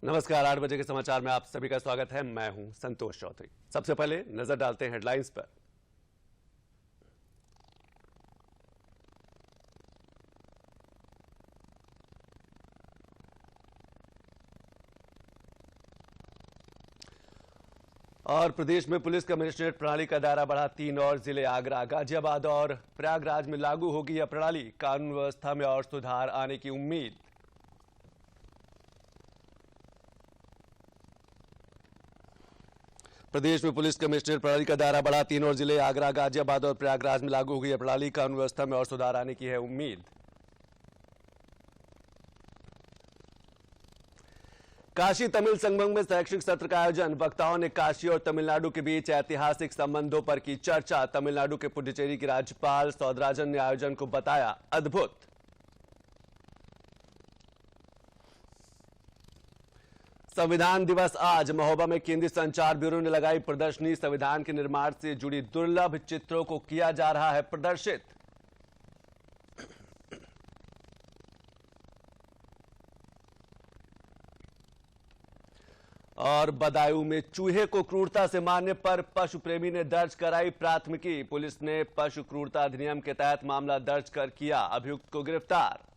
नमस्कार, 8 बजे के समाचार में आप सभी का स्वागत है। मैं हूं संतोष चौधरी। सबसे पहले नजर डालते हैं हेडलाइंस पर। और प्रदेश में पुलिस कमिश्नरेट प्रणाली का दायरा बढ़ा। 3 और जिले आगरा, गाजियाबाद और प्रयागराज में लागू होगी यह प्रणाली। कानून व्यवस्था में और सुधार आने की उम्मीद। प्रदेश में पुलिस कमिश्नरेट प्रणाली का दायरा बढ़ा। 3 और जिले आगरा, गाजियाबाद और प्रयागराज में लागू होगी यह प्रणाली। कानून व्यवस्था में और सुधार आने की है उम्मीद। काशी तमिल संगम में शैक्षिक सत्र का आयोजन। वक्ताओं ने काशी और तमिलनाडु के बीच ऐतिहासिक संबंधों पर की चर्चा। तमिलनाडु के पुडुचेरी की राज्यपाल सौदराजन ने आयोजन को बताया अद्भुत। संविधान दिवस आज महोबा में केंद्रीय संचार ब्यूरो ने लगाई प्रदर्शनी। संविधान के निर्माण से जुड़ी दुर्लभ चित्रों को किया जा रहा है प्रदर्शित। और बदायूं में चूहे को क्रूरता से मारने पर पशु प्रेमी ने दर्ज कराई प्राथमिकी। पुलिस ने पशु क्रूरता अधिनियम के तहत मामला दर्ज कर किया अभियुक्त को गिरफ्तार।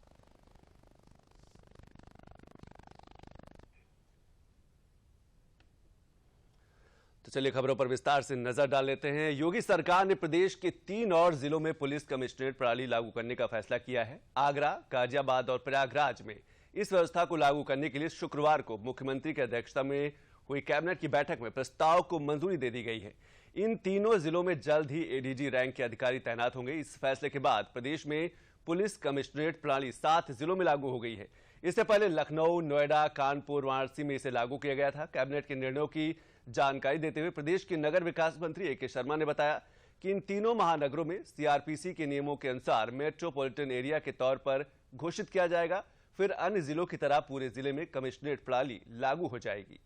तो चलिए खबरों पर विस्तार से नजर डाल लेते हैं। योगी सरकार ने प्रदेश के 3 और जिलों में पुलिस कमिश्नरेट प्रणाली लागू करने का फैसला किया है। आगरा, गाजियाबाद और प्रयागराज में इस व्यवस्था को लागू करने के लिए शुक्रवार को मुख्यमंत्री की अध्यक्षता में हुई कैबिनेट की बैठक में प्रस्ताव को मंजूरी दे दी गई है। इन तीनों जिलों में जल्द ही एडीजी रैंक के अधिकारी तैनात होंगे। इस फैसले के बाद प्रदेश में पुलिस कमिश्नरेट प्रणाली 7 जिलों में लागू हो गई है। इससे पहले लखनऊ, नोएडा, कानपुर, वाराणसी में इसे लागू किया गया था। कैबिनेट के निर्णयों की जानकारी देते हुए प्रदेश के नगर विकास मंत्री ए के शर्मा ने बताया कि इन तीनों महानगरों में सीआरपीसी के नियमों के अनुसार मेट्रोपॉलिटन एरिया के तौर पर घोषित किया जाएगा। फिर अन्य जिलों की तरह पूरे जिले में कमिश्नरेट प्रणाली लागू हो जाएगी।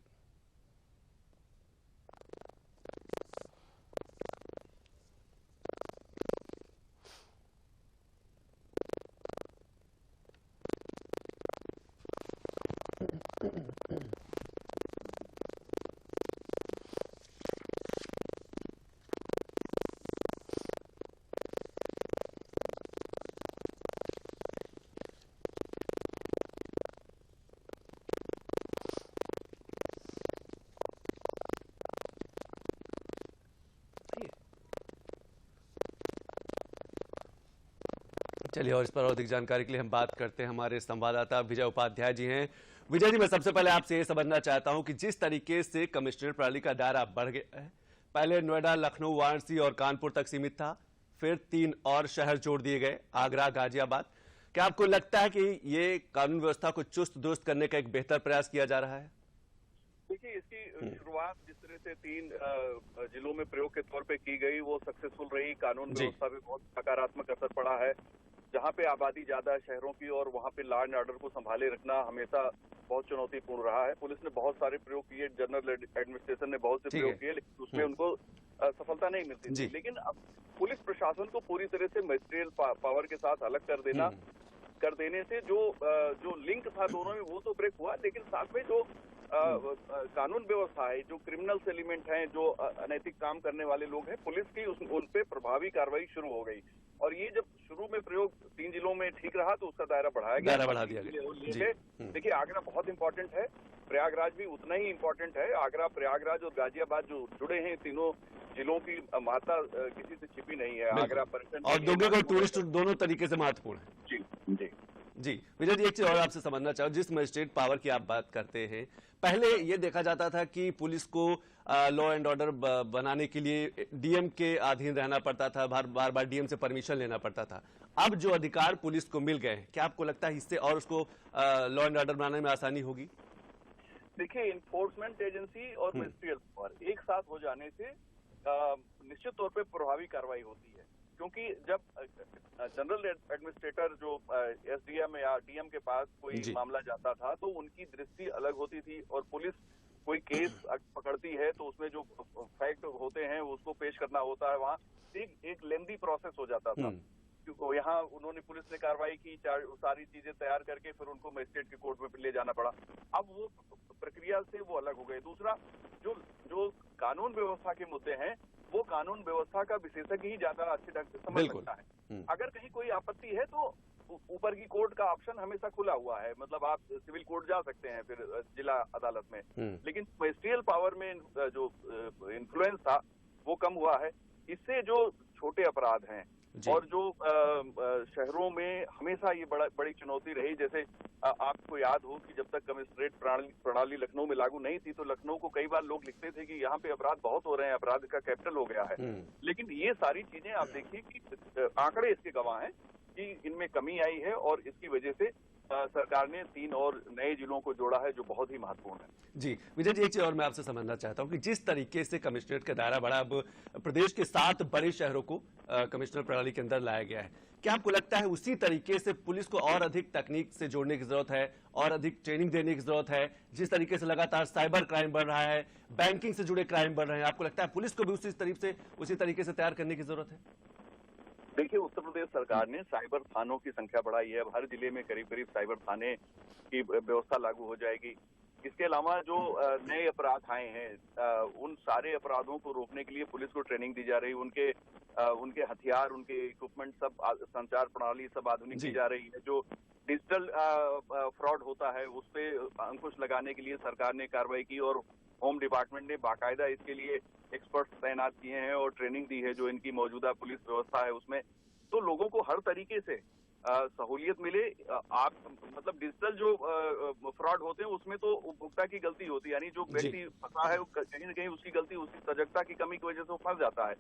चलिए और इस पर अधिक जानकारी के लिए हम बात करते हैं। हमारे संवाददाता विजय उपाध्याय जी हैं। विजय जी, मैं सबसे पहले आपसे ये समझना चाहता हूं कि जिस तरीके से कमिश्नरेट प्रणाली का दायरा बढ़ गया है, पहले नोएडा, लखनऊ, वाराणसी और कानपुर तक सीमित था, फिर 3 और शहर जोड़ दिए गए, आगरा, गाजियाबाद। क्या आपको लगता है कि ये कानून व्यवस्था को चुस्त दुरुस्त करने का एक बेहतर प्रयास किया जा रहा है? देखिए, इसकी शुरुआत जिस तरह से 3 जिलों में प्रयोग के तौर पे की गई वो सक्सेसफुल रही। कानून व्यवस्था पे बहुत सकारात्मक असर पड़ा है। जहाँ पे आबादी ज्यादा है शहरों की और वहाँ पे लॉ एंड ऑर्डर को संभाले रखना हमेशा बहुत चुनौतीपूर्ण रहा है। पुलिस ने बहुत सारे प्रयोग किए, जनरल एडमिनिस्ट्रेशन ने बहुत से प्रयोग किए, लेकिन उसमें उनको सफलता नहीं मिलती थी। लेकिन अब पुलिस प्रशासन को पूरी तरह से मजिस्ट्रियल पावर के साथ अलग कर देने से जो लिंक था दोनों में वो तो ब्रेक हुआ, लेकिन साथ में जो कानून व्यवस्था है, जो क्रिमिनल्स एलिमेंट हैं, जो अनैतिक काम करने वाले लोग हैं, पुलिस की उन पे प्रभावी कार्रवाई शुरू हो गई। और ये जब शुरू में प्रयोग 3 जिलों में ठीक रहा तो उसका दायरा बढ़ाया गया, बढ़ा दिया गया। देखिए, आगरा बहुत इंपॉर्टेंट है, प्रयागराज भी उतना ही इंपॉर्टेंट है। आगरा, प्रयागराज और गाजियाबाद जो जुड़े हैं, तीनों जिलों की महत्ता किसी से छिपी नहीं है। आगरा पर्यटन और टूरिस्ट दोनों तरीके से महत्वपूर्ण है। जी जी जी विजय जी, एक चीज और आपसे समझना चाहूँ। जिस मजिस्ट्रेट पावर की आप बात करते हैं, पहले ये देखा जाता था कि पुलिस को लॉ एंड ऑर्डर बनाने के लिए डीएम के अधीन रहना पड़ता था, बार बार डीएम से परमिशन लेना पड़ता था। अब जो अधिकार पुलिस को मिल गए हैं, क्या आपको लगता है इससे और उसको लॉ एंड ऑर्डर बनाने में आसानी होगी? देखिए, इन्फोर्समेंट एजेंसी और मिनिस्ट्रियल पावर एक साथ हो जाने से निश्चित तौर पे प्रभावी कार्रवाई होती है। क्योंकि जब जनरल एडमिनिस्ट्रेटर जो एसडीएम या डीएम के पास कोई मामला जाता था तो उनकी दृष्टि अलग होती थी, और पुलिस कोई केस पकड़ती है तो उसमें जो फैक्ट होते हैं उसको पेश करना होता है, वहाँ एक लेंदी प्रोसेस हो जाता था। यहाँ उन्होंने पुलिस ने कार्रवाई की, सारी चीजें तैयार करके फिर उनको मजिस्ट्रेट के कोर्ट में ले जाना पड़ा। अब वो प्रक्रिया से वो अलग हो गए। दूसरा, जो कानून व्यवस्था के मुद्दे हैं वो कानून व्यवस्था का विशेषज्ञ ही ज्यादा अच्छे ढंग से समझ सकता है। अगर कहीं कोई आपत्ति है तो ऊपर की कोर्ट का ऑप्शन हमेशा खुला हुआ है, मतलब आप सिविल कोर्ट जा सकते हैं फिर जिला अदालत में, लेकिन मजिस्ट्रियल पावर में जो इन्फ्लुएंस था वो कम हुआ है। इससे जो छोटे अपराध हैं और जो शहरों में हमेशा ये बड़ी चुनौती रही, जैसे आपको याद हो कि जब तक कमिश्नरेट प्रणाली लखनऊ में लागू नहीं थी तो लखनऊ को कई बार लोग लिखते थे कि यहाँ पे अपराध बहुत हो रहे हैं, अपराध का कैपिटल हो गया है। लेकिन ये सारी चीजें आप देखिए कि आंकड़े इसके गवाह हैं कि इनमें कमी आई है और इसकी वजह से सरकार ने 3 और नए जिलों को जोड़ा है, जो बहुत ही महत्वपूर्ण है। जी विजय जी, एक चीज और मैं आपसे समझना चाहता हूं कि जिस तरीके से कमिश्नरेट का दायरा बढ़ा, अब प्रदेश के 7 बड़े शहरों को कमिश्नर प्रणाली के अंदर लाया गया है, क्या आपको लगता है उसी तरीके से पुलिस को और अधिक तकनीक से जोड़ने की जरूरत है और अधिक ट्रेनिंग देने की जरूरत है? जिस तरीके से लगातार साइबर क्राइम बढ़ रहा है, बैंकिंग से जुड़े क्राइम बढ़ रहे हैं, आपको लगता है पुलिस को भी उसी तरीके से तैयार करने की जरूरत है? देखिए, उत्तर प्रदेश सरकार ने साइबर थानों की संख्या बढ़ाई है। अब हर जिले में करीब करीब साइबर थाने की व्यवस्था लागू हो जाएगी। इसके अलावा जो नए अपराध आए हैं, उन सारे अपराधों को रोकने के लिए पुलिस को ट्रेनिंग दी जा रही है। उनके हथियार, उनके इक्विपमेंट, सब संचार प्रणाली सब आधुनिक की जा रही है। जो डिजिटल फ्रॉड होता है उस पे अंकुश लगाने के लिए सरकार ने कार्रवाई की और होम डिपार्टमेंट ने बाकायदा इसके लिए एक्सपर्ट्स तैनात किए हैं और ट्रेनिंग दी है जो इनकी मौजूदा पुलिस व्यवस्था है उसमें। तो लोगों को हर तरीके से सहूलियत मिले। आप मतलब डिजिटल जो फ्रॉड होते हैं उसमें तो उपभोक्ता की गलती होती है, यानी जो व्यक्ति फंसा है कहीं न कहीं उसकी गलती, उसकी सजगता की कमी की वजह से वो फंस जाता है।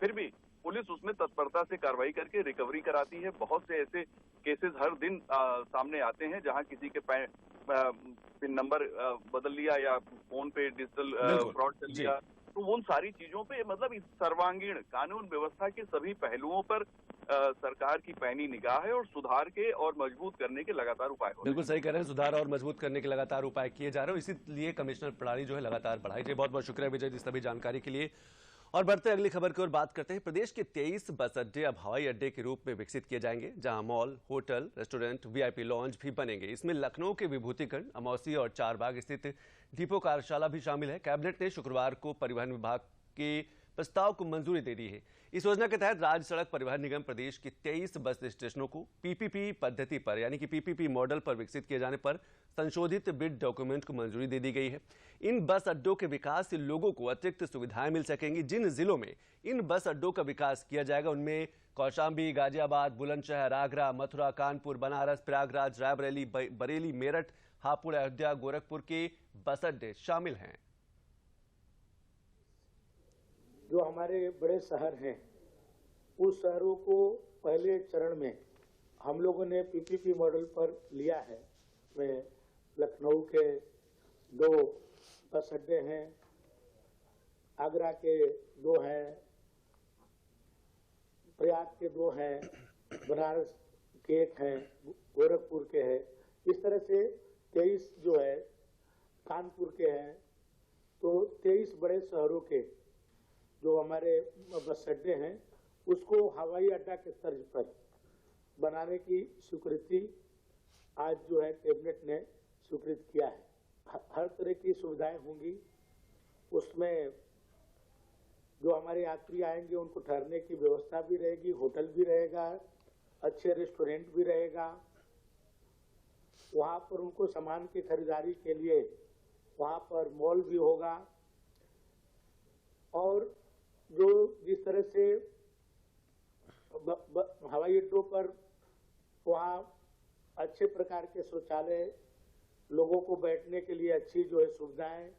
फिर भी पुलिस उसमें तत्परता से कार्रवाई करके रिकवरी कराती है। बहुत से ऐसे केसेस हर दिन सामने आते हैं जहां किसी के पिन नंबर बदल लिया या फोन पे डिजिटल फ्रॉड कर लिया। तो उन सारी चीजों पे मतलब इस सर्वांगीण कानून व्यवस्था के सभी पहलुओं पर सरकार की पैनी निगाह है और सुधार के और मजबूत करने के लगातार उपाय हो रहे हैं। बिल्कुल सही कह रहे हैं, सुधार और मजबूत करने के लगातार उपाय किए जा रहे हैं, इसीलिए कमिश्नर प्रणाली जो है लगातार बढ़ाई जाए। बहुत बहुत शुक्रिया विजय जी सभी जानकारी के लिए। और बढ़ते अगली खबर की ओर बात करते हैं। प्रदेश के 23 बस अड्डे अब हवाई अड्डे के रूप में विकसित किए जाएंगे, जहां mall, hotel, restaurant, VIP lounge भी बनेंगे। इसमें लखनऊ के विभूतिखंड, अमौसी और चारबाग स्थित डिपो कार्यशाला भी शामिल है। कैबिनेट ने शुक्रवार को परिवहन विभाग के प्रस्ताव को मंजूरी दे दी है। इस योजना के तहत राज्य सड़क परिवहन निगम प्रदेश के 23 बस स्टेशनों को पीपीपी पद्धति पर यानी कि पीपीपी मॉडल पर विकसित किए जाने पर संशोधित बिड डॉक्यूमेंट को मंजूरी दे दी गई है। इन बस अड्डों के विकास से लोगों को अतिरिक्त सुविधाएं मिल सकेंगी। जिन जिलों में इन बस अड्डों का विकास किया जाएगा उनमें कौशाम्बी, गाजियाबाद, बुलंदशहर, आगरा, मथुरा, कानपुर, बनारस, प्रयागराज, रायबरेली, बरेली, मेरठ, हापुड़, अयोध्या, गोरखपुर के बस अड्डे शामिल हैं। जो हमारे बड़े शहर हैं उस शहरों को पहले चरण में हम लोगों ने पीपीपी मॉडल पर लिया है। में लखनऊ के 2 बस अड्डे हैं, आगरा के 2 हैं, प्रयाग के 2 हैं, बनारस के 1 हैं, गोरखपुर के हैं। इस तरह से 23 जो है कानपुर के हैं। तो 23 बड़े शहरों के जो हमारे बस अड्डे हैं उसको हवाई अड्डा के तर्ज पर बनाने की स्वीकृति आज जो है कैबिनेट ने स्वीकृत किया है। हर तरह की सुविधाएं होंगी। उसमें जो हमारे यात्री आएंगे उनको ठहरने की व्यवस्था भी रहेगी, होटल भी रहेगा, अच्छे रेस्टोरेंट भी रहेगा। वहां पर उनको सामान की खरीदारी के लिए वहां पर मॉल भी होगा। और जो जिस तरह से हवाई अड्डों पर वहाँ अच्छे प्रकार के शौचालय, लोगों को बैठने के लिए अच्छी जो है सुविधाएं,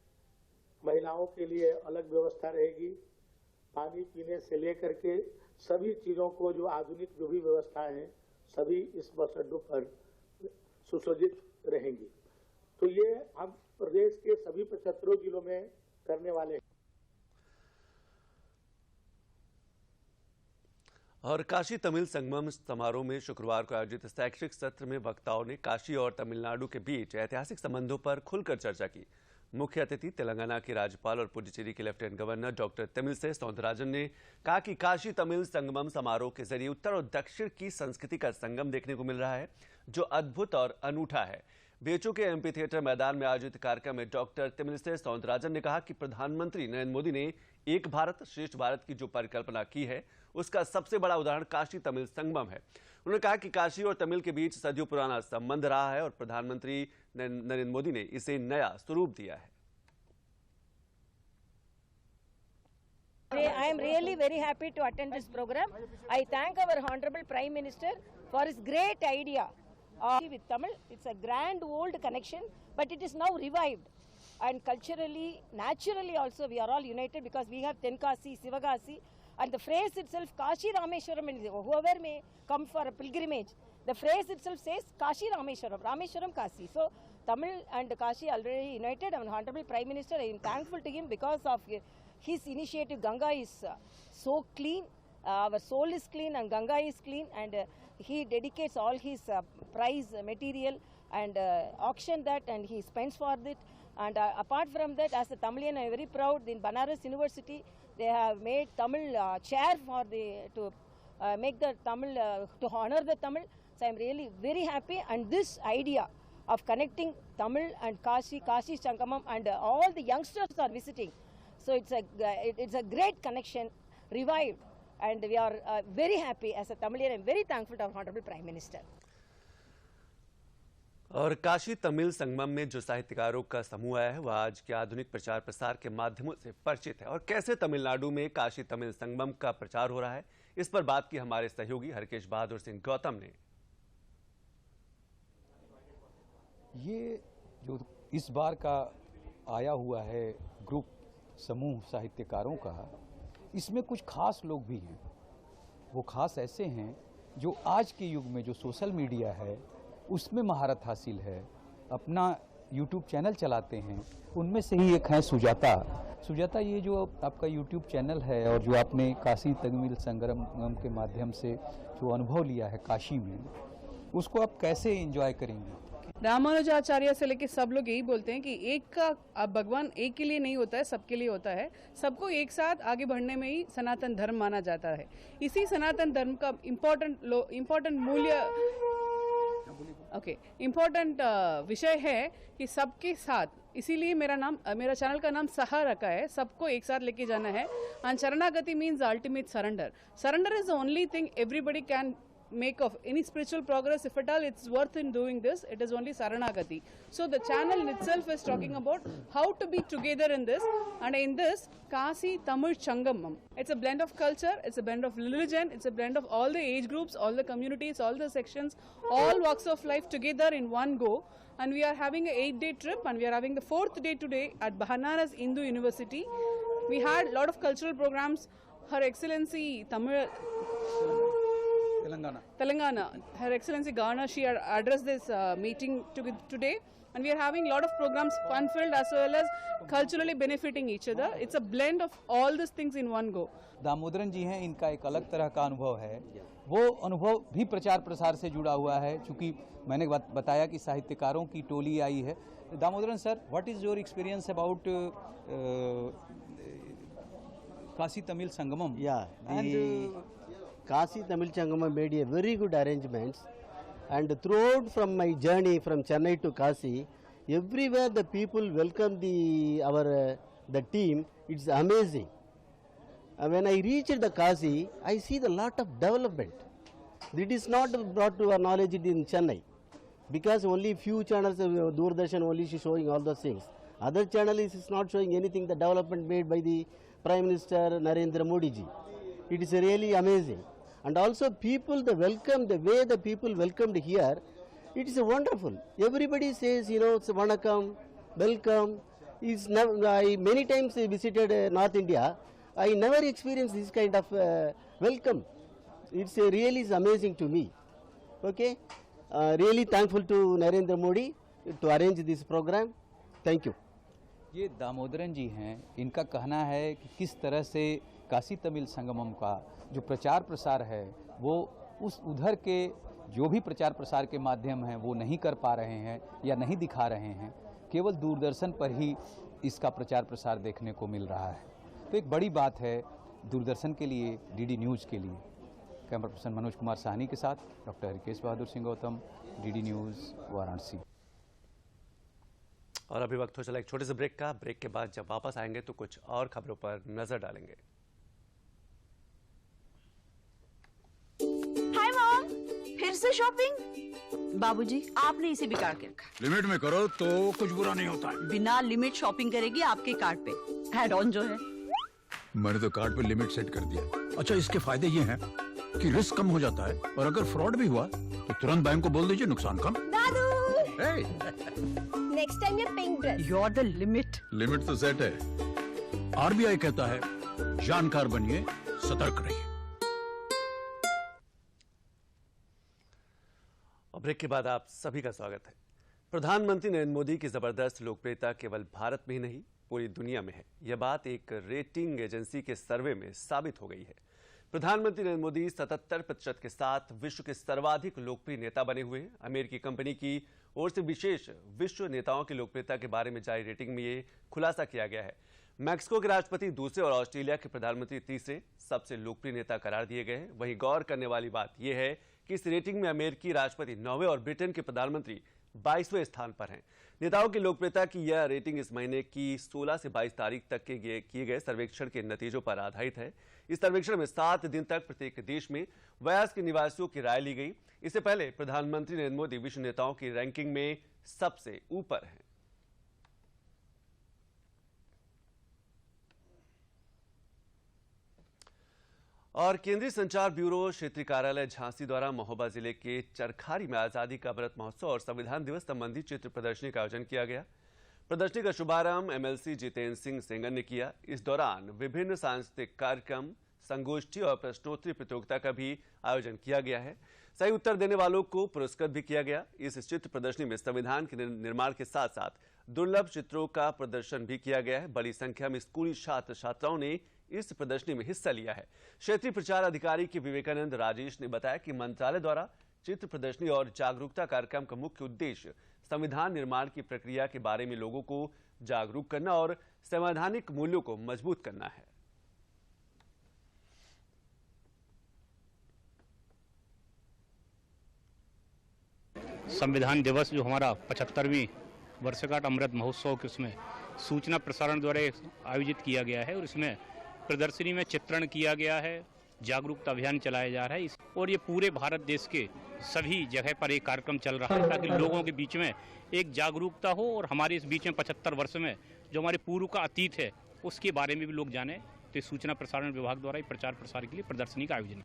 महिलाओं के लिए अलग व्यवस्था रहेगी, पानी पीने से लेकर के सभी चीजों को जो आधुनिक जो भी व्यवस्थाएं हैं सभी इस बस अड्डों पर सुसज्जित रहेंगी। तो ये हम प्रदेश के सभी 75 जिलों में करने वाले हैं। और काशी तमिल संगमम समारोह में शुक्रवार को आयोजित शैक्षिक सत्र में वक्ताओं ने काशी और तमिलनाडु के बीच ऐतिहासिक संबंधों पर खुलकर चर्चा की। मुख्य अतिथि तेलंगाना के राज्यपाल और पुडुचेरी के lieutenant governor doctor Tamilisai Soundararajan ने कहा कि काशी तमिल संगमम समारोह के जरिए उत्तर और दक्षिण की संस्कृति का संगम देखने को मिल रहा है, जो अद्भुत और अनूठा है। बीएचयू के एमपी थिएटर मैदान में आयोजित कार्यक्रम में डॉक्टर तमिलिसाई सौंदरराजन ने कहा कि प्रधानमंत्री नरेंद्र मोदी ने एक भारत श्रेष्ठ भारत की जो परिकल्पना की है, उसका सबसे बड़ा उदाहरण काशी तमिल संगमम है। उन्होंने कहा कि काशी और तमिल के बीच सदियों पुराना संबंध रहा है और प्रधानमंत्री नरेंद्र मोदी ने इसे नया स्वरूप दिया है। I am really very happy to attend this program. I thank our Honorable Prime Minister for his great idea with Tamil. It's a grand old connection, but it is now revived. And culturally, naturally also, we are all united because we have Tenkasi, Sivagasi, and the phrase itself, Kashi Rameshwaram, and whoever may come for a pilgrimage, the phrase itself says Kashi Rameshwaram, Rameshwaram Kashi. So Tamil and Kashi already united. And Honorable Prime Minister, I am thankful to him because of his initiative. Ganga is so clean, our soul is clean and Ganga is clean, and he dedicates all his prize material and auction that, and he spends for it. And apart from that, as a Tamilian, I am very proud. In Banaras University, they have made Tamil chair for to make the Tamil to honor the Tamil. So I am really very happy. And this idea of connecting Tamil and Kashi Sangamam, and all the youngsters are visiting. So it's a great connection, revived, and we are very happy as a Tamilian. I am very thankful to our Honorable Prime Minister. और काशी तमिल संगमम में जो साहित्यकारों का समूह आया है, वह आज के आधुनिक प्रचार प्रसार के माध्यमों से परिचित है। और कैसे तमिलनाडु में काशी तमिल संगमम का प्रचार हो रहा है, इस पर बात की हमारे सहयोगी हरकेश बहादुर सिंह गौतम ने। ये जो इस बार का आया हुआ है ग्रुप समूह साहित्यकारों का, इसमें कुछ खास लोग भी हैं। वो खास ऐसे हैं जो आज के युग में जो सोशल मीडिया है उसमें महारत हासिल है, अपना यूट्यूब चैनल चलाते हैं। उनमें से ही एक है सुजाता। ये जो आपका यूट्यूब चैनल है और जो आपने काशी तमिल संगमम के माध्यम से जो अनुभव लिया है काशी में, उसको आप कैसे एंजॉय करेंगे? रामानुजाचार्य से लेके सब लोग यही बोलते हैं कि एक का अब भगवान एक के लिए नहीं होता है, सबके लिए होता है। सबको एक साथ आगे बढ़ने में ही सनातन धर्म माना जाता है। इसी सनातन धर्म का इम्पोर्टेंट मूल्य इम्पोर्टेंट विषय है कि सबके साथ, इसीलिए मेरा चैनल का नाम सहा रखा है, सबको एक साथ लेके जाना है। एंड शरणागति means ultimate surrender. Surrender is the only thing everybody can make of any spiritual progress. If at all it's worth in doing this, it is only Saranagati. So the channel in itself is talking about how to be together in this, and in this Kashi Tamil Sangamam. It's a blend of culture, it's a blend of religion, it's a blend of all the age groups, all the communities, all the sections, all walks of life together in one go. And we are having an 8-day trip, and we are having the 4th day today at Banaras Hindu University. We had a lot of cultural programs. Her Excellency Telangana, Her Excellency Garner, she addressed this meeting today, and we are having a lot of programs, fun-filled as well as culturally benefiting each other. It's a blend of all these things in one go. Damodaran ji हैं, इनका एक अलग तरह का अनुभव है। वो अनुभव भी प्रचार प्रसार से जुड़ा हुआ है, चूंकि मैंने बताया कि साहित्यकारों की टोली आई है। Damodaran sir, what is your experience about Kashi Tamil Sangamam? Yeah, Kashi Tamil Sangamam made a very good arrangements, and throughout from my journey from Chennai to Kashi, everywhere the people welcome the team. It's amazing. When I reached the Kashi, I see the lot of development. It is not brought to our knowledge in Chennai, because only few channels, Doordarshan only is showing all those things. Other channel is not showing anything, the development made by the Prime Minister Narendra Modi ji. It is really amazing. And also people, the way the people welcomed here, it is wonderful. Everybody says, it's Vanakkam, welcome. I many times visited North India. I never experienced this kind of welcome. It's really amazing to me. Okay, really thankful to Narendra Modi to arrange this program. Thank you. ये दामोदरन जी हैं, इनका कहना है कि किस तरह से काशी तमिल संगमम का जो प्रचार प्रसार है वो उधर के जो भी प्रचार प्रसार के माध्यम हैं वो नहीं कर पा रहे हैं या नहीं दिखा रहे हैं, केवल दूरदर्शन पर ही इसका प्रचार प्रसार देखने को मिल रहा है। तो एक बड़ी बात है दूरदर्शन के लिए, डीडी न्यूज़ के लिए। कैमरा पर्सन मनोज कुमार साहनी के साथ doctor Harikesh Bahadur Singh Gautam, DD news, Varanasi. और अभी वक्त हो चला एक छोटे से ब्रेक का। ब्रेक के बाद जब वापस आएंगे तो कुछ और खबरों पर नजर डालेंगे। हाय मॉम, फिर से शॉपिंग? बाबूजी, आपने इसे बिगाड़ के रखा। लिमिट में करो तो कुछ बुरा नहीं होता है। बिना लिमिट शॉपिंग करेगी आपके कार्ड पे ऐड ऑन जो है। मैंने तो कार्ड पे लिमिट सेट कर दिया। अच्छा, इसके फायदे ये हैं कि रिस्क कम हो जाता है और अगर फ्रॉड भी हुआ तो तुरंत बैंक को बोल दीजिए, नुकसान कम। दादू, नेक्स्ट टाइम ये pink dress. You are the limit. Limit तो सेट है। आरबीआई कहता है जानकार बनिए, सतर्क रहिए। और ब्रेक के बाद आप सभी का स्वागत है। प्रधानमंत्री नरेंद्र मोदी की जबरदस्त लोकप्रियता केवल भारत में ही नहीं पूरी दुनिया में है। यह बात एक रेटिंग एजेंसी के सर्वे में साबित हो गई है। प्रधानमंत्री नरेंद्र मोदी 77% के साथ विश्व के सर्वाधिक लोकप्रिय नेता बने हुए हैं। अमेरिकी कंपनी की ओर से विशेष विश्व नेताओं की लोकप्रियता के बारे में जारी रेटिंग में ये खुलासा किया गया है। मैक्सिको के राष्ट्रपति दूसरे और ऑस्ट्रेलिया के प्रधानमंत्री तीसरे सबसे लोकप्रिय नेता करार दिए गए हैं। वहीं गौर करने वाली बात यह है कि इस रेटिंग में अमेरिकी राष्ट्रपति 9वें और ब्रिटेन के प्रधानमंत्री 22वें स्थान पर हैं। नेताओं की लोकप्रियता की यह रेटिंग इस महीने की 16 से 22 तारीख तक के किए गए सर्वेक्षण के नतीजों पर आधारित है। इस सर्वेक्षण में 7 दिन तक प्रत्येक देश में वयस्क निवासियों की राय ली गई। इससे पहले प्रधानमंत्री नरेंद्र मोदी विश्व नेताओं की रैंकिंग में सबसे ऊपर हैं। और केंद्रीय संचार ब्यूरो क्षेत्रीय कार्यालय झांसी द्वारा महोबा जिले के चरखारी में आजादी का अमृत महोत्सव और संविधान दिवस संबंधी चित्र प्रदर्शनी का आयोजन किया गया। प्रदर्शनी का शुभारंभ एमएलसी जितेंद्र सिंह सेंगर ने किया। इस दौरान विभिन्न सांस्कृतिक कार्यक्रम, संगोष्ठी और प्रश्नोत्तरी प्रतियोगिता का भी आयोजन किया गया है। सही उत्तर देने वालों को पुरस्कृत भी किया गया। इस चित्र प्रदर्शनी में संविधान के निर्माण के साथ साथ दुर्लभ चित्रों का प्रदर्शन भी किया गया है। बड़ी संख्या में स्कूली छात्र छात्राओं ने इस प्रदर्शनी में हिस्सा लिया है। क्षेत्रीय प्रचार अधिकारी के विवेकानंद राजेश ने बताया कि मंत्रालय द्वारा चित्र प्रदर्शनी और जागरूकता कार्यक्रम का मुख्य उद्देश्य संविधान निर्माण की प्रक्रिया के बारे में लोगों को जागरूक करना और संवैधानिक मूल्यों को मजबूत करना है। संविधान दिवस जो हमारा 75वीं वर्षगांठ अमृत महोत्सव के उसमें सूचना प्रसारण द्वारा आयोजित किया गया है और इसमें प्रदर्शनी में चित्रण किया गया है, जागरूकता अभियान चलाया जा रहा है और ये पूरे भारत देश के सभी जगह पर एक कार्यक्रम चल रहा है ताकि लोगों के बीच में एक जागरूकता हो और हमारे इस बीच में 75 वर्ष में जो हमारे पूर्व का अतीत है उसके बारे में भी लोग जाने। तो सूचना प्रसारण विभाग द्वारा प्रचार प्रसार के लिए प्रदर्शनी का आयोजन।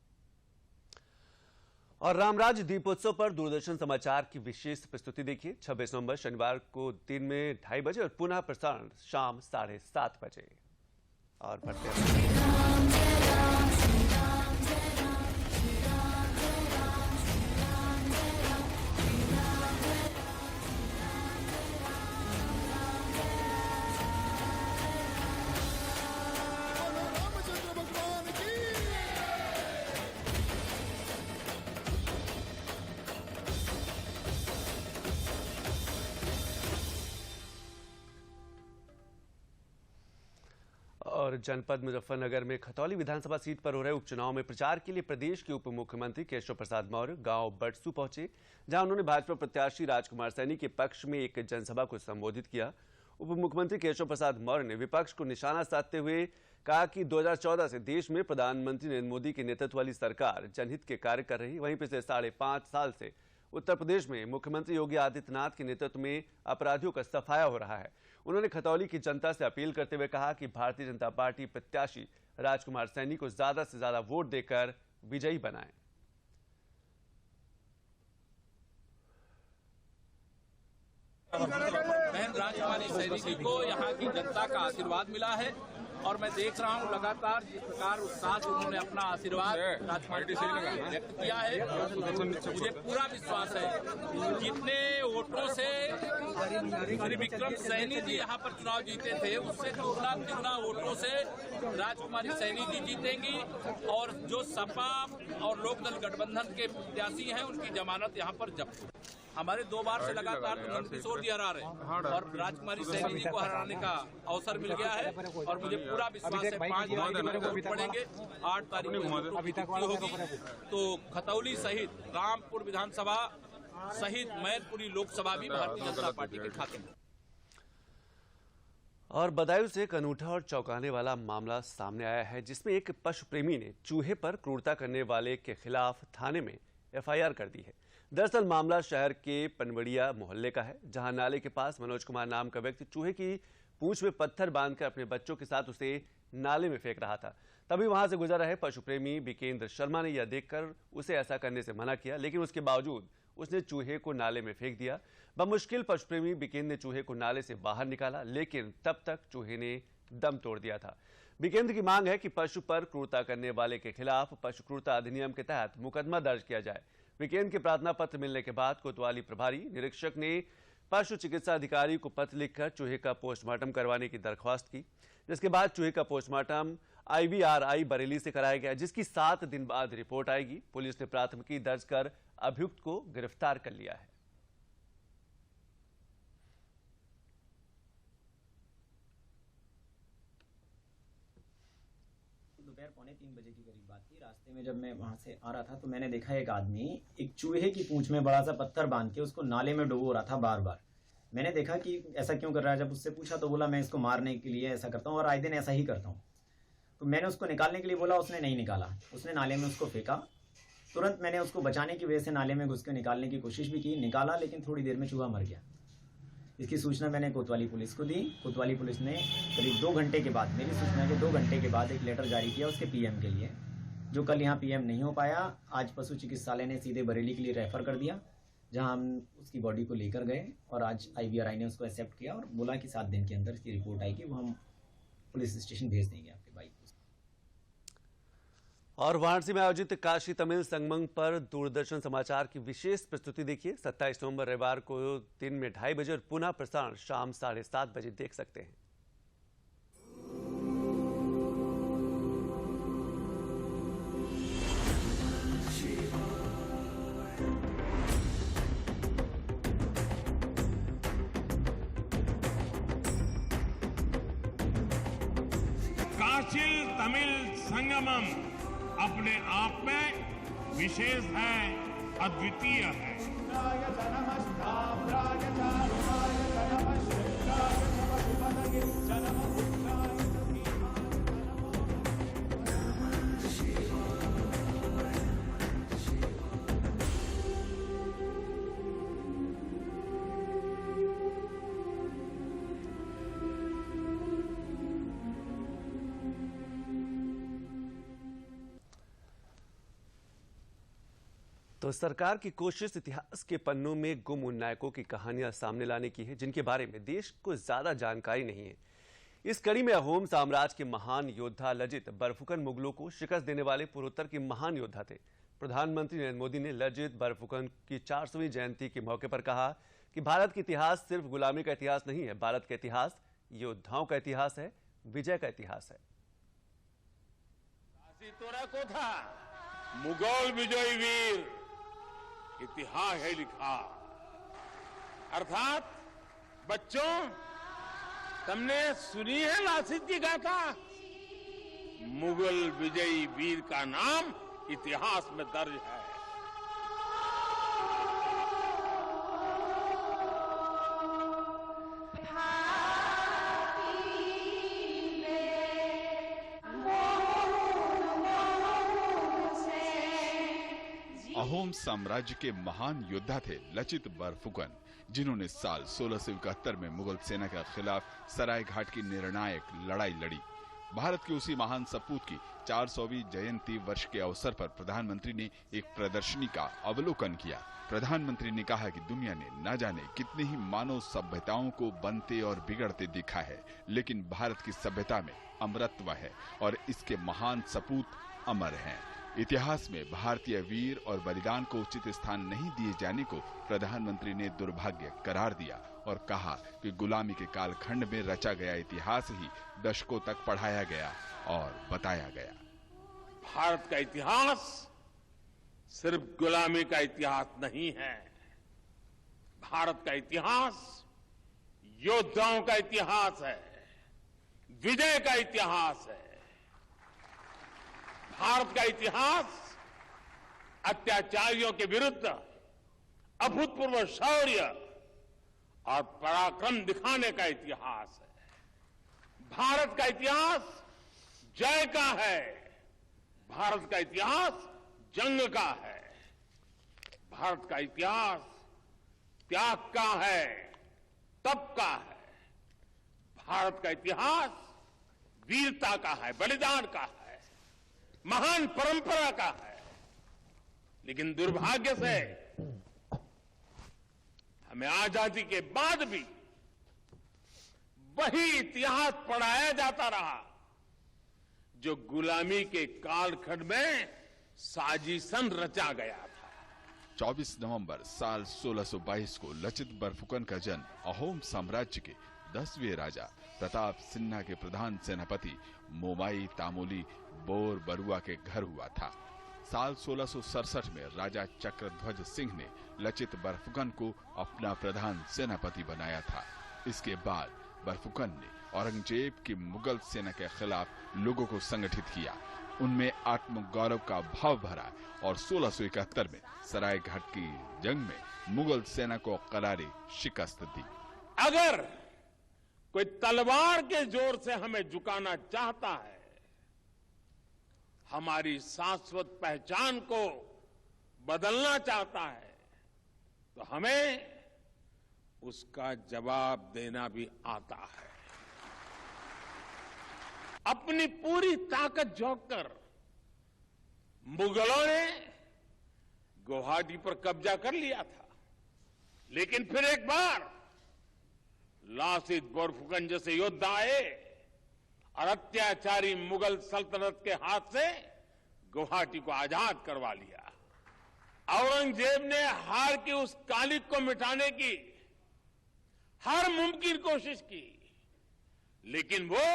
और रामराज दीपोत्सव पर दूरदर्शन समाचार की विशेष प्रस्तुति देखिए। 26 नवंबर शनिवार को दिन में 2:30 बजे और पुनः प्रसारण शाम 7:30 बजे। और बढ़ते और जनपद मुजफ्फरनगर में खतौली विधानसभा सीट पर हो रहे उपचुनाव में प्रचार के लिए प्रदेश के उप मुख्यमंत्री केशव प्रसाद मौर्य गांव बटसू पहुंचे, जहां उन्होंने भाजपा प्रत्याशी राजकुमार सैनी के पक्ष में एक जनसभा को संबोधित किया। उप मुख्यमंत्री केशव प्रसाद मौर्य ने विपक्ष को निशाना साधते हुए कहा कि 2014 से देश में प्रधानमंत्री नरेंद्र मोदी के नेतृत्व वाली सरकार जनहित के कार्य कर रही। वहीं पिछले 5.5 साल से उत्तर प्रदेश में मुख्यमंत्री योगी आदित्यनाथ के नेतृत्व में अपराधियों का सफाया हो रहा है। उन्होंने खतौली की जनता से अपील करते हुए कहा कि भारतीय जनता पार्टी प्रत्याशी राजकुमार सैनी को ज्यादा से ज्यादा वोट देकर विजयी बनाएं। बहन राजकुमारी सैनी जी को यहाँ की जनता का आशीर्वाद मिला है और मैं देख रहा हूँ लगातार जिस प्रकार उत्साह से उन्होंने अपना आशीर्वाद राजकुमारी सैनी व्यक्त किया है। मुझे पूरा विश्वास है जितने वोटों से श्री विक्रम सैनी जी यहाँ पर चुनाव जीते थे उससे दुगना तिगुना वोटों से राजकुमारी सैनी जी जीतेंगी और जो सपा और लोकदल गठबंधन के प्रत्याशी हैं उनकी जमानत यहाँ पर जब्त। हमारे 2 बार से लगातार तो नंदकिशोर जी हरा रहे हैं और राजकुमारी सैनी जी को हराने का अवसर मिल गया है और मुझे पूरा विश्वास है 5 तारीख को वोट पड़ेंगे, 8 तारीख को गिनती होगी तो खतौली सहित रामपुर विधानसभा सहित मैनपुरी लोकसभा भी भारतीय जनता पार्टी के खाते में। और बदायूं से एक अनूठा और चौंकाने वाला मामला सामने आया है, जिसमें एक पशु प्रेमी ने चूहे पर क्रूरता करने वाले के खिलाफ थाने में एफआईआर कर दी है। दरअसल मामला शहर के पनवड़िया मोहल्ले का है, जहां नाले के पास मनोज कुमार नाम का व्यक्ति चूहे की पूंछ में पत्थर बांधकर अपने बच्चों के साथ उसे नाले में फेंक रहा था। तभी वहां से गुजर रहे पशु प्रेमी बिकेंद्र शर्मा ने यह देखकर उसे ऐसा करने से मना किया, लेकिन उसके बावजूद उसने चूहे को नाले में फेंक दिया। बमुश्किल पशु प्रेमी बिकेंद्र ने चूहे को नाले से बाहर निकाला, लेकिन तब तक चूहे ने दम तोड़ दिया था। बिकेंद्र की मांग है कि पशु पर क्रूरता करने वाले के खिलाफ पशु क्रूरता अधिनियम के तहत मुकदमा दर्ज किया जाए। बिकेंद्र के प्रार्थना पत्र मिलने के बाद कोतवाली प्रभारी निरीक्षक ने पशु चिकित्सा अधिकारी को पत्र लिखकर चूहे का पोस्टमार्टम करवाने की दरख्वास्त की, जिसके बाद चूहे का पोस्टमार्टम IVRI बरेली से कराया गया, जिसकी 7 दिन बाद रिपोर्ट आएगी। पुलिस ने प्राथमिकी दर्ज कर अभियुक्त को गिरफ्तार कर लिया है। दोपहर 2:45 बजे की करीब बात थी। रास्ते में जब मैं वहां से आ रहा था तो मैंने देखा एक आदमी एक चूहे की पूंछ में बड़ा सा पत्थर बांध के उसको नाले में डुबो रहा था बार बार। मैंने देखा कि ऐसा क्यों कर रहा है। जब उससे पूछा तो बोला मैं इसको मारने के लिए ऐसा करता हूँ और आए दिन ऐसा ही करता हूँ। तो मैंने उसको निकालने के लिए बोला, उसने नहीं निकाला, उसने नाले में उसको फेंका। तुरंत मैंने उसको बचाने की वजह से नाले में घुस के निकालने की कोशिश भी की, निकाला, लेकिन थोड़ी देर में चूहा मर गया। इसकी सूचना मैंने कोतवाली पुलिस को दी। कोतवाली पुलिस ने करीब 2 घंटे के बाद, मेरी सूचना के 2 घंटे के बाद एक लेटर जारी किया उसके PM के लिए, जो कल यहाँ PM नहीं हो पाया। आज पशु चिकित्सालय ने सीधे बरेली के लिए रेफर कर दिया, जहाँ हम उसकी बॉडी को लेकर गए और आज IVRI ने उसको एक्सेप्ट किया और बोला कि 7 दिन के अंदर इसकी रिपोर्ट आएगी, वो हम पुलिस स्टेशन भेज देंगे आपके भाई को। और वाराणसी में आयोजित काशी तमिल संगमम पर दूरदर्शन समाचार की विशेष प्रस्तुति देखिए। 27 नवंबर रविवार को दिन में 2:30 बजे और पुनः प्रसारण शाम 7:30 बजे देख सकते हैं। काशी तमिल संगमम अपने आप में विशेष है, अद्वितीय है। तो सरकार की कोशिश इतिहास के पन्नों में गुम उन नायकों की कहानियां सामने लाने की है, जिनके बारे में देश को ज्यादा जानकारी नहीं है। इस कड़ी में अहोम साम्राज्य के महान योद्धा लजित बरफुकन मुगलों को शिकस्त देने वाले पूर्वोत्तर के महान योद्धा थे। प्रधानमंत्री नरेंद्र मोदी ने लजित बरफुकन की 400वीं जयंती के मौके पर कहा कि भारत का इतिहास सिर्फ गुलामी का इतिहास नहीं है, भारत का इतिहास योद्धाओं का इतिहास है, विजय का इतिहास है। को था मुगल विजयी वीर इतिहास है लिखा। अर्थात बच्चों, तुमने सुनी है लासित की गाथा? मुगल विजयी वीर का नाम इतिहास में दर्ज है। अहोम साम्राज्य के महान योद्धा थे लचित बरफुकन, जिन्होंने साल 1671 में मुगल सेना के खिलाफ सराय घाट की निर्णायक लड़ाई लड़ी। भारत के उसी महान सपूत की 400वीं जयंती वर्ष के अवसर पर प्रधानमंत्री ने एक प्रदर्शनी का अवलोकन किया। प्रधानमंत्री ने कहा कि दुनिया ने न जाने कितनी ही मानव सभ्यताओं को बनते और बिगड़ते देखा है, लेकिन भारत की सभ्यता में अमरत्व है और इसके महान सपूत अमर हैं। इतिहास में भारतीय वीर और बलिदान को उचित स्थान नहीं दिए जाने को प्रधानमंत्री ने दुर्भाग्य करार दिया और कहा कि गुलामी के कालखंड में रचा गया इतिहास ही दशकों तक पढ़ाया गया और बताया गया। भारत का इतिहास सिर्फ गुलामी का इतिहास नहीं है, भारत का इतिहास योद्धाओं का इतिहास है, विजय का इतिहास है। भारत का इतिहास अत्याचारियों के विरुद्ध अभूतपूर्व शौर्य और पराक्रम दिखाने का इतिहास है। भारत का इतिहास जय का है, भारत का इतिहास जंग का है, भारत का इतिहास त्याग का है, तप का है, भारत का इतिहास वीरता का है, बलिदान का है, महान परंपरा का है। लेकिन दुर्भाग्य से हमें आजादी के बाद भी वही इतिहास पढ़ाया जाता रहा जो गुलामी के कालखंड में साजिशन रचा गया था। 24 नवंबर साल 1622 को लचित बरफुकन का जन्म अहोम साम्राज्य के 10वें राजा प्रताप सिन्हा के प्रधान सेनापति मोमाई तामोली बोर बरुआ के घर हुआ था। साल 1667 में राजा चक्रध्वज सिंह ने लचित बरफुकन को अपना प्रधान सेनापति बनाया था। इसके बाद बरफुकन ने औरंगजेब की मुगल सेना के खिलाफ लोगों को संगठित किया, उनमें आत्मगौरव का भाव भरा और 1671 में सरायघाट की जंग में मुगल सेना को करारी शिकस्त दी। अगर कोई तलवार के जोर से हमें झुकाना चाहता है, हमारी शाश्वत पहचान को बदलना चाहता है, तो हमें उसका जवाब देना भी आता है। अपनी पूरी ताकत झोंककर मुगलों ने गुवाहाटी पर कब्जा कर लिया था, लेकिन फिर एक बार लासित बोरफुकन जैसे योद्धा आए और अत्याचारी मुगल सल्तनत के हाथ से गुवाहाटी को आजाद करवा लिया। औरंगजेब ने हार की उस कालिक को मिटाने की हर मुमकिन कोशिश की, लेकिन वो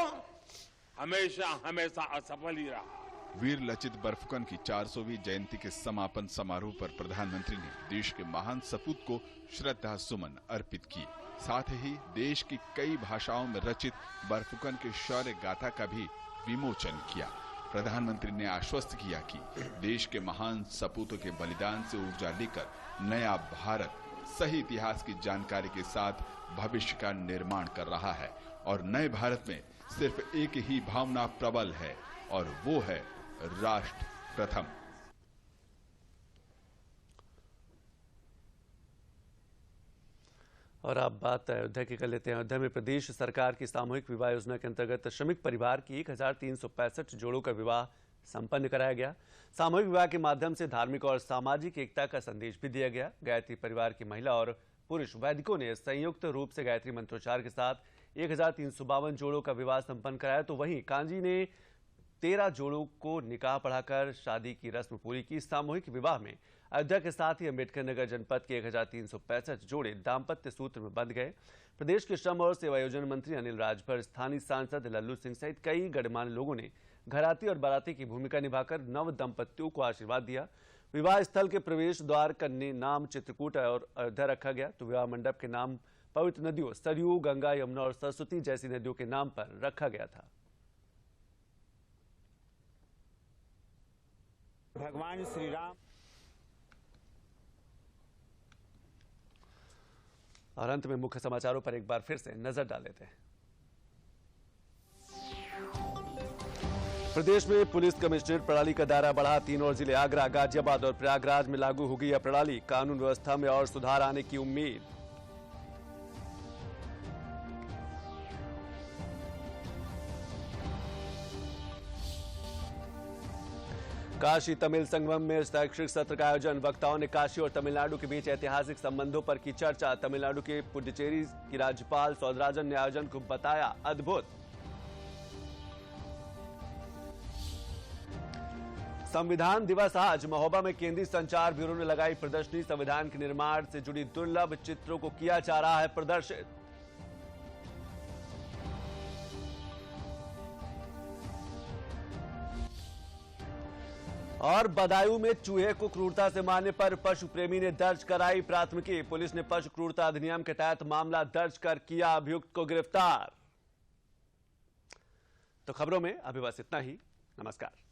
हमेशा हमेशा असफल ही रहा। वीर लचित बरफुकन की 400वीं जयंती के समापन समारोह पर प्रधानमंत्री ने देश के महान सपूत को श्रद्धा सुमन अर्पित किए। साथ ही देश की कई भाषाओं में रचित बरफुकन के शौर्य गाथा का भी विमोचन किया। प्रधानमंत्री ने आश्वस्त किया कि देश के महान सपूतों के बलिदान से ऊर्जा लेकर नया भारत सही इतिहास की जानकारी के साथ भविष्य का निर्माण कर रहा है और नए भारत में सिर्फ एक ही भावना प्रबल है और वो है राष्ट्र प्रथम। और आप बात अयोध्या की कर लेते हैं। अयोध्या में प्रदेश सरकार की सामूहिक विवाह योजना के अंतर्गत श्रमिक परिवार की 1365 जोड़ों का विवाह संपन्न कराया गया। सामूहिक विवाह के माध्यम से धार्मिक और सामाजिक एकता का संदेश भी दिया गया। गायत्री परिवार की महिला और पुरुष वैदिकों ने संयुक्त रूप से गायत्री मंत्रोच्चार के साथ 1352 जोड़ों का विवाह संपन्न कराया, तो वहीं कांजी ने 13 जोड़ों को निकाह पढ़ाकर शादी की रस्म पूरी की। सामूहिक विवाह में अयोध्या के साथ ही अम्बेडकर नगर जनपद के 1365 जोड़े दाम्पत्य सूत्र में बंध गए। प्रदेश के श्रम और सेवायोजन मंत्री अनिल राजभर, स्थानीय सांसद लल्लू सिंह सहित कई गणमान्य लोगों ने घराती और बाराती की भूमिका निभाकर नव दंपतियों को आशीर्वाद दिया। विवाह स्थल के प्रवेश द्वार का नाम चित्रकूट और अयोध्या रखा गया, तो विवाह मंडप के नाम पवित्र नदियों सरयू, गंगा, यमुना और सरस्वती जैसी नदियों के नाम पर रखा गया था। भगवान श्री राम। और अंत में मुख्य समाचारों पर एक बार फिर से नजर डाल लेते हैं। प्रदेश में पुलिस कमिश्नरेट प्रणाली का दायरा बढ़ा। 3 और जिले आगरा, गाजियाबाद और प्रयागराज में लागू होगी यह प्रणाली। कानून व्यवस्था में और सुधार आने की उम्मीद। काशी तमिल संगमम में शैक्षिक सत्र का आयोजन। वक्ताओं ने काशी और तमिलनाडु के बीच ऐतिहासिक संबंधों पर की चर्चा। तमिलनाडु के पुडुचेरी की राज्यपाल सौदराजन ने आयोजन को बताया अद्भुत। संविधान दिवस आज। महोबा में केंद्रीय संचार ब्यूरो ने लगाई प्रदर्शनी। संविधान के निर्माण से जुड़ी दुर्लभ चित्रों को किया जा रहा है प्रदर्शित। और बदायूं में चूहे को क्रूरता से मारने पर पशु प्रेमी ने दर्ज कराई प्राथमिकी। पुलिस ने पशु क्रूरता अधिनियम के तहत मामला दर्ज कर किया अभियुक्त को गिरफ्तार। तो खबरों में अभी बस इतना ही। नमस्कार।